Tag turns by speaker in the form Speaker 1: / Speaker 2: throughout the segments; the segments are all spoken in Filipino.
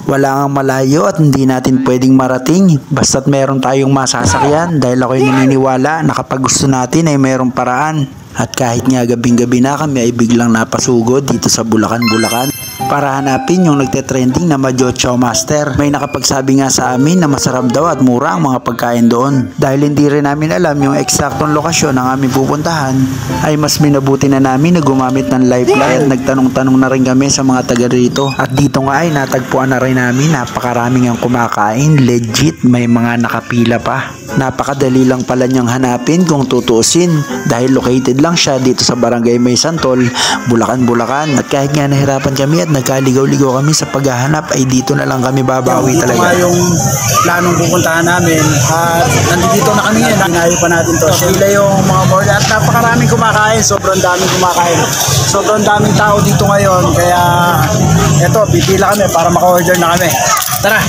Speaker 1: Wala ngang malayo at hindi natin pwedeng marating basta't meron tayong masasakyan dahil ako'y naniniwala na kapag gusto natin ay mayroong paraan. At kahit nga gabing-gabi na kami ay biglang napasugod dito sa Bulacan, Bulacan para hanapin yung nagte-trending na Madyo Chow Master. May nakapagsabi nga sa amin na masarap daw at mura ang mga pagkain doon. Dahil hindi rin namin alam yung eksaktong lokasyon ng aming pupuntahan, ay mas minabuti na namin na gumamit ng lifeline at nagtanong-tanong na rin kami sa mga taga rito. At dito nga ay natagpuan na rin namin napakaraming ang kumakain, legit may mga nakapila pa. Napakadali lang pala niyang hanapin kung tutuusin dahil located lang siya dito sa Barangay May Santol, Bulacan, Bulacan. At kahit nga nahirapan kami at nagkaligaw-ligaw kami sa paghahanap ay dito na lang kami babawi talaga.
Speaker 2: Ito nga yung planong pupuntahan namin at nandito na kami ngayon. Hinayo pa natin to. Sila yung mga board at napakaraming kumakain. Sobrang daming kumakain. Sobrang daming tao dito ngayon. Kaya eto, pipila kami para maka-order na kami. Tara!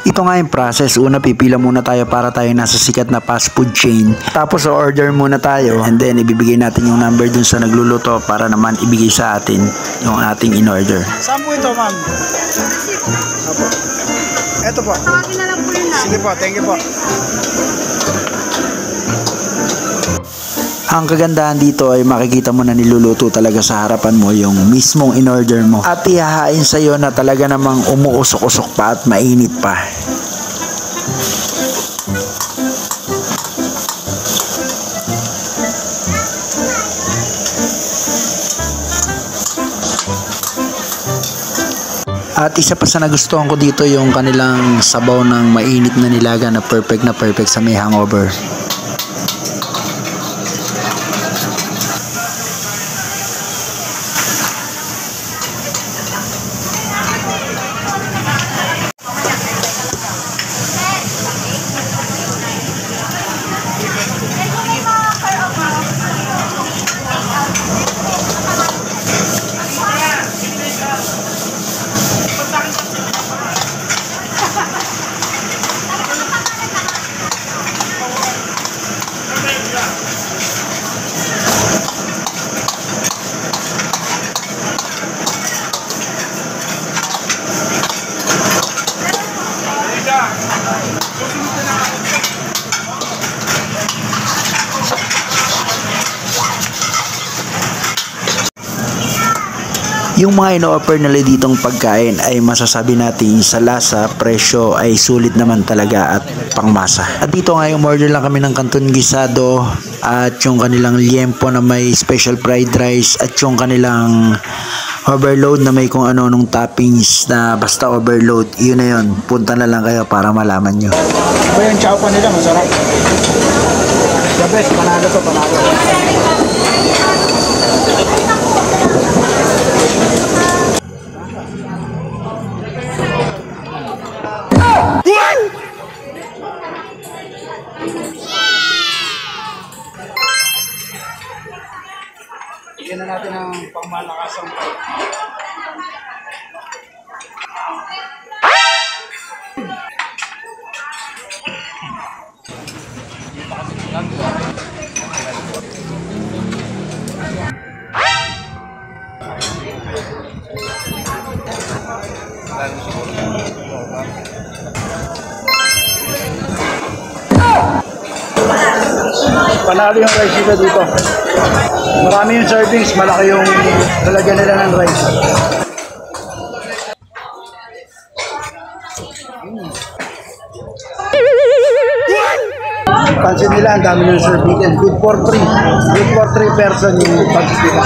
Speaker 1: Ito nga yung process. Una, pipila muna tayo para tayo nasa sikat na fast food chain. Tapos, order muna tayo. And then, ibibigay natin yung number dun sa nagluluto para naman ibigay sa atin yung ating in-order.
Speaker 2: Saan po ito, ma'am? Opo. Ito po.
Speaker 3: Tawagin na lang po yun na.
Speaker 2: Sige po, thank you po.
Speaker 1: Ang kagandahan dito ay makikita mo na niluluto talaga sa harapan mo yung mismong in-order mo. At ihahain sa'yo na talaga namang umuusok-usok pa at mainit pa. At isa pa sa nagustuhan ko dito yung kanilang sabaw ng mainit na nilaga na perfect sa may hangover. Yung mga ino-offer nila ditong pagkain ay masasabi natin sa lasa, presyo ay sulit naman talaga at pangmasa. At dito nga yung order lang kami ng canton gisado at yung kanilang liempo na may special fried rice at yung kanilang overload na may kung ano nung toppings na basta overload. Yun na yun. Punta na lang kayo para malaman nyo.
Speaker 2: Ito yung chow pa nila, masarap. The best, panalo to, panalo. Bigyan na natin ang pangmalakasang fight. Panalo yung rice nila dito. Marami yung servings, malaki yung lalagyan nila ng rice. Pansin nila, ang dami ng serving. Good for 3. Good for 3 person yung pag-sila.